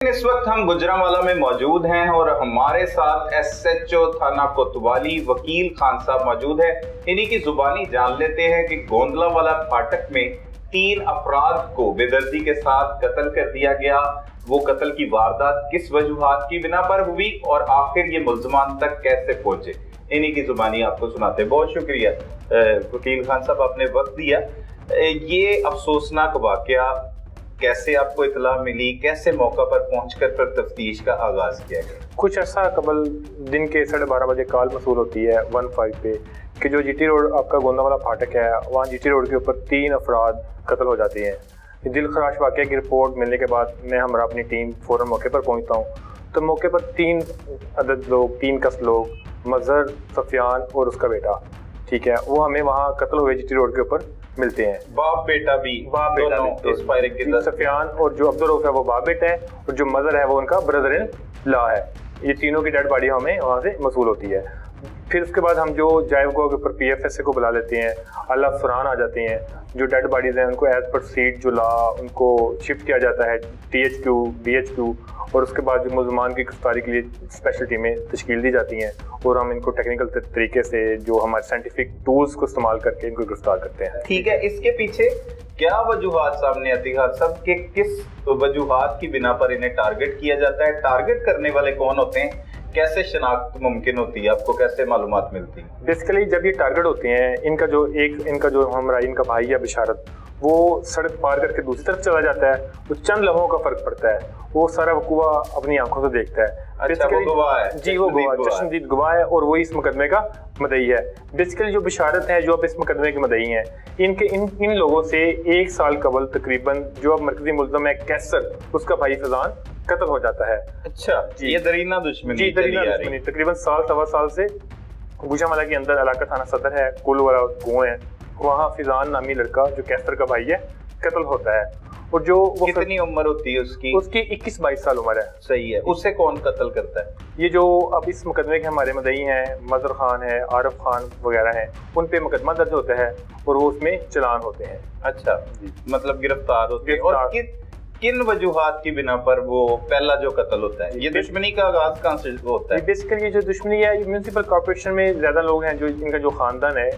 इस वक्त हम गुजरांवाला में मौजूद हैं और हमारे साथ एसएचओ थाना कोतवाली वकील खान साहब मौजूद है। इन्हीं की जुबानी जान लेते हैं कि गोंदलावाला फाटक में 3 अफराद को बेदर्दी के साथ कत्ल कर दिया गया। वो कत्ल की वारदात किस वजूहात की बिना पर हुई और आखिर ये मुल्जमान तक कैसे पहुंचे, इन्हीं की जुबानी आपको सुनाते हैं। बहुत शुक्रिया वकील खान साहब, आपने वक्त दिया। ये अफसोसनाक वाकया कैसे आपको इतला मिली, कैसे मौका पर पहुंचकर फिर तफ्तीश का आगाज किया गया? कुछ ऐसा कबल दिन के 12:30 बजे कॉल मसूल होती है 15 पे कि जो जीटी रोड आपका गोंदलावाला फाटक है, वहाँ जीटी रोड के ऊपर 3 अफराद कत्ल हो जाते हैं। दिल खराश वाक़या की रिपोर्ट मिलने के बाद मैं हमारा अपनी टीम फ़ौरन मौके पर पहुँचता हूँ। तो मौके पर 3 अदद लोग, 3 कस लोग, मज़हर, सफियान और उसका बेटा, ठीक है, वो हमें वहाँ कत्ल हुए जीटी रोड के ऊपर मिलते हैं। बाप बेटा भी, इस फायरिंग के सफियान और जो अब्दुल रऊफ है वो बाप बेटा है और जो मदर है वो उनका ब्रदर इन लॉ है। ये तीनों की डेड बॉडी हमें वहाँ से मसूल होती है। फिर उसके बाद हम जो जायवगो के ऊपर PFSA को बुला लेते हैं, अल्लाह फरान आ जाते हैं। जो डेड बॉडीज हैं उनको एज पर सीट जो लॉ उनको शिफ्ट किया जाता है THQ, BHQ, और उसके बाद जो मुल्जमान की गिरफ्तारी के लिए स्पेशल टीमें तश्कील दी जाती हैं और हम इनको टेक्निकल तरीके से जो हमारे साइंटिफिक टूल्स को इस्तेमाल करके इनको गिरफ्तार करते हैं। ठीक है, इसके पीछे क्या वजूहात सामने आती है सब कि किस वजूहात की बिना पर इन्हें टारगेट किया जाता है? टारगेट करने वाले कौन होते हैं, कैसे शनाख्त मुमकिन होती है, आपको कैसे मालूमात मिलती है? बेसिकली जब ये टारगेट होते हैं, इनका जो हमारा इनका भाई है बिशारत, वो सड़क पार करके दूसरी तरफ चला जाता है। तो चंद लम्हों का फर्क पड़ता है, वो सारा वकूआ अपनी आंखों से देखता है। अच्छा, वो गवाह है? जी, वो चश्मदीद गवाह है और वही इस मुकदमे का मदई है। बेसिकली जो बिशारत है, जो अब इस मुकदमे के मदई हैं, इन लोगों से 1 साल कबल तकरीबन जो अब मरकजी मुल्ज़म है कैसर, उसका भाई फैजान कत्ल हो जाता है। अच्छा, ये दरीना दुश्मनी? जी, दरीना दुश्मनी तकरीबन साल सवा साल से गुजरांवाला के अंदर इलाका थाना सदर है, कुल वाला कुएं है, वहाँ फैजान नामी लड़का जो कैसर का भाई है कत्ल होता है। और जो वो कितनी उम्र होती है उसकी? 21-22 साल उम्र है। सही है। उससे कौन कत्ल करता है? ये जो अब इस मुकदमे के हमारे मदई हैं, मजहर खान है, आरिफ खान वगैरह हैं, उन पे मुकदमा दर्ज होता है और वो उसमें चलान होते हैं। अच्छा, मतलब गिरफ्तार होते हैं। और किन वजूहात की बिना पर वो पहला जो कत्ल होता है, ये दुश्मनी का आगाज कहाँ से होता है? बेसिकली ये जो दुश्मनी है, म्यूनिसिपल कॉर्पोरेशन में ज्यादा लोग हैं जो इनका जो खानदान है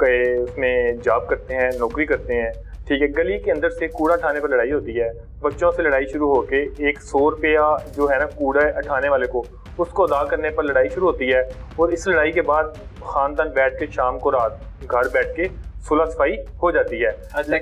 उसमें जॉब करते हैं, नौकरी करते हैं, ठीक है। गली के अंदर से कूड़ा उठाने पर लड़ाई होती है। बच्चों से लड़ाई शुरू होके एक 100 रुपया जो है ना कूड़ा उठाने वाले को, उसको अदा करने पर लड़ाई शुरू होती है। और इस लड़ाई के बाद खानदान बैठ के शाम को रात घर बैठ के सुलह सफाई हो जाती है। अच्छा,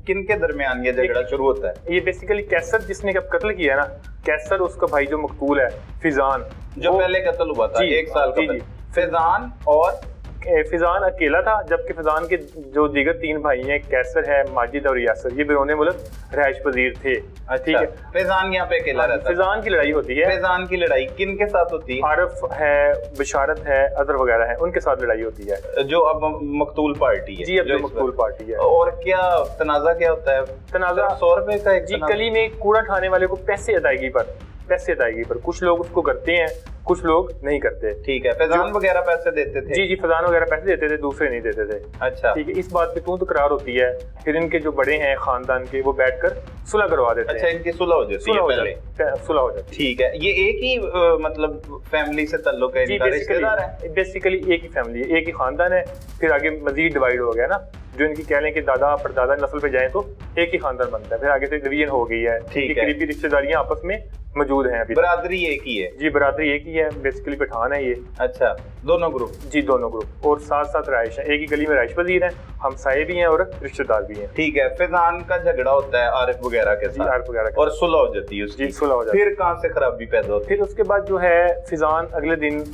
किन के दरमियान ये झगड़ा शुरू होता है? ये बेसिकली कैसर जिसने कब कत्ल किया है ना, कैसर, उसका भाई जो मकतूल है फैजान, जो पहले कत्ल हुआ था 1 साल पहले, फैजान और फैजान अकेला था, जबकि फैजान के जो दीगर 3 भाई हैं, कैसर है, माजिद और यासर, ये बिरोने मुल्क रिहाइश पजीर थे। ठीक है, फैजान यहाँ पे अकेला रहता है। फैजान की लड़ाई होती है। फैजान की लड़ाई किन के साथ होती है? आरिफ है, बिशारत है, अजहर वगैरह है, उनके साथ लड़ाई होती है, जो अब मकतूल पार्टी है। जी, अब जो मकतूल पार्टी है। और क्या तनाजा क्या होता है? तनाजा 100 रुपए का एक जी, गली में कूड़ा उठाने वाले को पैसे अदायगी पर कुछ लोग उसको करते हैं, कुछ लोग नहीं करते। ठीक है, फैजान वगैरह पैसे देते थे? जी, फैजान वगैरह पैसे देते थे, दूसरे नहीं देते थे। अच्छा, ठीक है, इस बात पे तू तकरार होती है। फिर इनके जो बड़े हैं खानदान के, वो बैठकर सुलह करवा देते हैं। अच्छा, इनकी सुलह हो जाती है पहले? सुलह हो जाती है। ठीक है, ये एक ही मतलब फैमिली से ताल्लुक है, इनका रिश्तेदार है? बेसिकली एक ही फैमिली है, एक ही खानदान है। फिर आगे मजीद डिवाइड हो गया ना, जो इनकी कह लें कि दादा परदादा नस्ल पे जाए तो एक ही खानदान बनता है। फिर आगे से डिवीजन हो गई है। ठीक है, करीबी रिश्तेदारियां आपस में मौजूद हैं। अभी बरादरी एक ही है? जी, बरादरी एक ही है, बेसिकली पठान है ये। अच्छा, दोनों ग्रुप? जी, दोनों ग्रुप, और साथ रहाइश है, एक ही गली में रहाइश पजीर है, हमसाये भी हैं और रिश्तेदार भी हैं। ठीक है, फैजान का झगड़ा होता है आरिफ वगैरह के साथ और सुलह हो जाती है उसकी? सुलह हो जाती है। फिर कहाँ से खराबी पैदा होती है? फिर उसके बाद जो है फैजान अगले दिन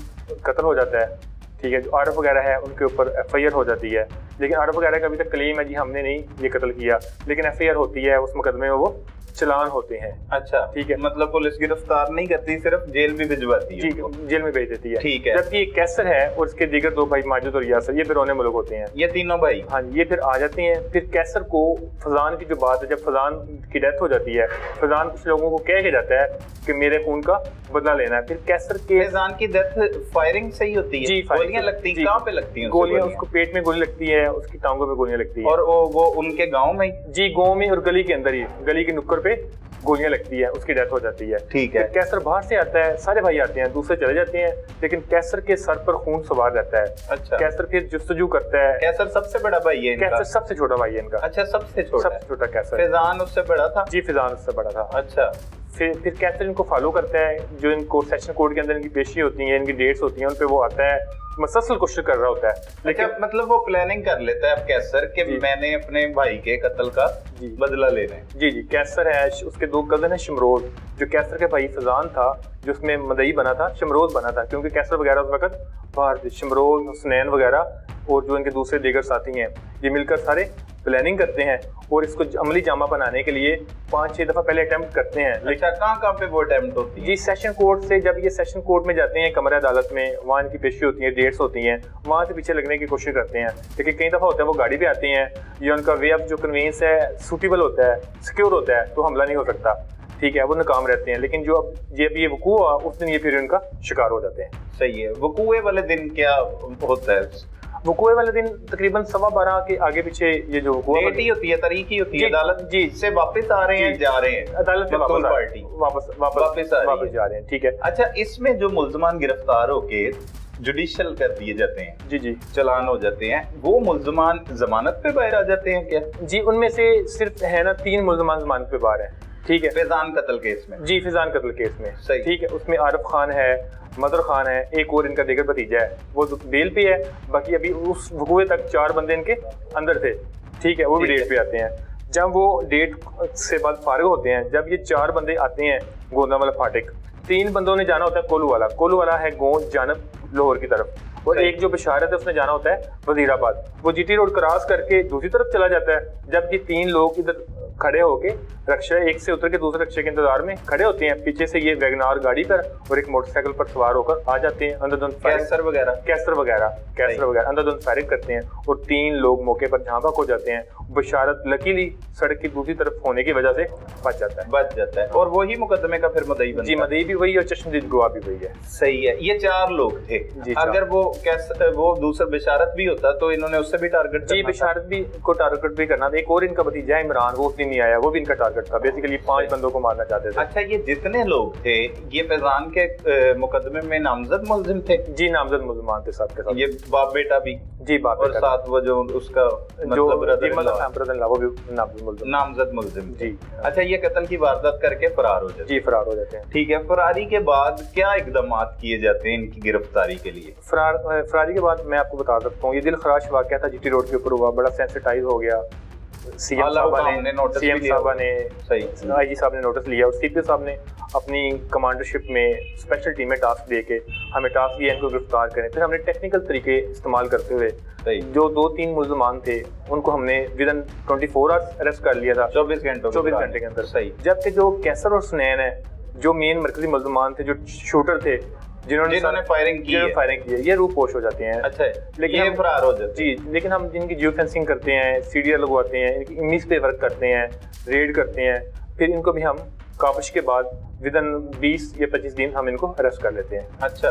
कत्ल हो जाता है। ठीक है, जो आरिफ वगैरह है उनके ऊपर FIR हो जाती है, लेकिन आरिफ वगैरह का अभी तक क्लेम है जी हमने नहीं ये कत्ल किया, लेकिन FIR होती है, उस मुकदमे में वो चलान होते हैं। अच्छा, ठीक है, मतलब पुलिस गिरफ्तार नहीं करती, सिर्फ जेल भी भिजवाती है? जी, जेल में भेज देती है। ठीक है, जबकि कैसर है और उसके दीगर 2 भाई माजिद और यासर, ये बिरोने मुल्क होते हैं, ये तीनों भाई। हाँ, ये फिर आ जाते हैं। फिर कैसर को फैजान की जो बात है, जब फैजान की डेथ हो जाती है, फैजान कुछ लोगों को कह के जाता है कि मेरे खून का बदला लेना है। फिर कैसर के फैजान की डेथ फायरिंग से ही होती है? जी, गोलियां लगती हैं? कहाँ पे लगती हैं? गोलियां उसको पेट में गोली लगती है, उसकी टांगों में गोलियां लगती है। और वो उनके गाँव में? जी, गाँव में और गली के अंदर ही, गली के नुक्कड़ पे गोलियां लगती है, उसकी डेथ हो जाती है। ठीक है। फिर कैसर बाहर से आता है, सारे भाई आते हैं, दूसरे चले जाते हैं, लेकिन कैसर के सर पर खून सवार रहता है। अच्छा। कैसर फिर जुस्तजू करता है। कैसर सबसे बड़ा भाई है इनका? कैसर सबसे छोटा भाई है इनका। अच्छा, सबसे छोटा है। सबसे छोटा कैसर। फिजान उससे बड़ा था? जी, फिजान उससे बड़ा था। अच्छा। फिर कैसर इनको फॉलो करता है, जो इनको सेशन कोर्ट के अंदर इनकी पेशी होती है, इनकी डेट्स होती हैं, उन पे वो आता है, मसलसल कोशिश कर रहा होता है। लेकिन अच्छा, मतलब वो प्लानिंग कर लेता है अब कैसर कि मैंने अपने भाई के कत्ल का बदला लेना है। जी जी। कैसर है, उसके दो कजन है, शमरोज, जो कैसर के भाई फिजान था, जो उसमें मदई बना था, शमरोज बना था, क्योंकि कैसर वगैरह उस वक्त बाहर थे। शमरोज, हुसनैन वगैरह और जो इनके दूसरे दीगर साथी हैं, ये मिलकर सारे प्लानिंग करते हैं और इसको अमली जामा बनाने के लिए 5-6 दफा पहले अटेम्प्ट करते हैं। अच्छा, कहाँ पे वो अटेम्प्ट होती है? जी, सेशन कोर्ट से जब ये सेशन कोर्ट में जाते हैं, कमरा अदालत में, वहाँ इनकी पेशी होती है, डेट्स होती हैं, वहाँ से पीछे लगने की कोशिश करते हैं। लेकिन कई दफा होता है वो गाड़ी पे आते हैं, ये उनका वे ऑफ जो कन्वीनियंस है सूटेबल होता है, सिक्योर होता है, तो हमला नहीं हो सकता। ठीक है, वो नाकाम रहते हैं। लेकिन जो अब ये वकूआ हुआ उस दिन ये फिर इनका शिकार हो जाते हैं। सही है। वकूए वाले दिन क्या होता है? वकूए वाले दिन तकरीबन 12:15 के आगे पीछे ये जो डेट ही होती है, तारीख ही होती है, अदालत जी से वापस आ रहे हैं, जा रहे हैं, अदालत से वापस जा रहे हैं। ठीक है। अच्छा, इसमें जो मुल्जमान गिरफ्तार होके जुडिशियल कर दिए जाते हैं, जी जी, चलान हो जाते हैं, वो मुल्जमान जमानत पे बाहर आ जाते हैं क्या? जी, उनमें से सिर्फ है ना 3 मुल्जमान जमानत पे बाहर है। ठीक है। फिजान कत्ल केस में? जी, फिजान कत्ल केस में। सही। ठीक है। उसमें आरिफ खान है, मदर खान है, एक और इनका दीगर भतीजा है, वो बेल पे है। बाकी अभी उस वकूए तक 4 बंदे इनके अंदर थे। ठीक है, वो भी डेट पे आते हैं। जब वो डेट से बाद फारिग होते हैं, जब ये 4 बंदे आते हैं गोंदावाला फाटक, 3 बंदों ने जाना होता है कोलू वाला है गोंद जानब लाहौर की तरफ, और एक जो बशारत है उसने जाना होता है वजीराबाद। वो जीटी रोड क्रॉस करके दूसरी तरफ चला जाता है। जब ये 3 लोग इधर खड़े होके रक्षा एक से उतर के दूसरे रक्षा के इंतजार में खड़े होते हैं, पीछे से ये वैगनार गाड़ी पर और एक मोटरसाइकिल पर सवार होकर आ जाते हैं। अंधाधुंध कैसर वगैरह अंधाधुंध फायरिंग करते हैं और 3 लोग मौके पर जहाँ हो जाते हैं। बशारत लकीली सड़क की दूसरी तरफ होने की वजह से बच जाता है और वही मुकदमे का फिर मदई बनता है। जी, मदई भी वही और चश्मदीद गवाह भी वही है। सही है। ये 4 लोग थे। अगर वो दूसरा बशारत भी होता तो इन्होंने उससे भी टारगेट जी, बशारत भी को टारगेट भी करना था। एक और इनका भतीजा इमरान, वो उस दिन नहीं आया, वो भी इनका टारगेट था। बेसिकली 5 बंदों को मारना चाहते थे। अच्छा, ये जितने लोग थे ये फैजान के मुकदमे में नामजद मुल्जिम थे? जी, नामजद मुल्जिमान थे साथ के साथ। ये बाप बेटा भी? जी, बाप और साथ वो जो उसका ब्रदर-इन-लॉ वो भी नामजद मुल्जिम जी। अच्छा, ये कत्ल की वारदात करके फरार हो जाते हैं? जी, फरार हो जाते हैं। ठीक है। फरारी के बाद क्या इकदामात किए जाते हैं इनकी गिरफ्तारी के लिए? फरारी के बाद मैं आपको बता सकता हूँ, ये दिल खराश वाकया था, जीटी रोड के ऊपर हुआ, बड़ा सेंसिटाइज हो गया। सीएम साहब ने आईजी साहब ने नोटिस लिया और सीपी साहब ने अपनी कमांडरशिप में स्पेशल टीमें टास्क दे के हमें टास्क दिया इनको गिरफ्तार करें। फिर हमने टेक्निकल तरीके इस्तेमाल करते हुए जो 2-3 मुल्जमान थे उनको हमने विदिन 24 आवर्स अरेस्ट कर लिया था, 24 घंटे के अंदर। सही। जबकि जो कैसर और सुनैन है, जो मेन मरकजी मुल्जमान थे, जो शूटर थे, जिन्होंने फायरिंग की है, ये रूह पोश हो जाते हैं। अच्छा, लेकिन ये फरार हो जाते हैं। जी, लेकिन हम जिनकी जियो फेंसिंग करते हैं, सीडीआर लगवाते हैं, इनकी इमेज पे वर्क करते हैं, रेड करते हैं, फिर इनको भी हम काबिश के बाद विदिन 20 या 25 दिन हम इनको अरेस्ट कर लेते हैं। अच्छा।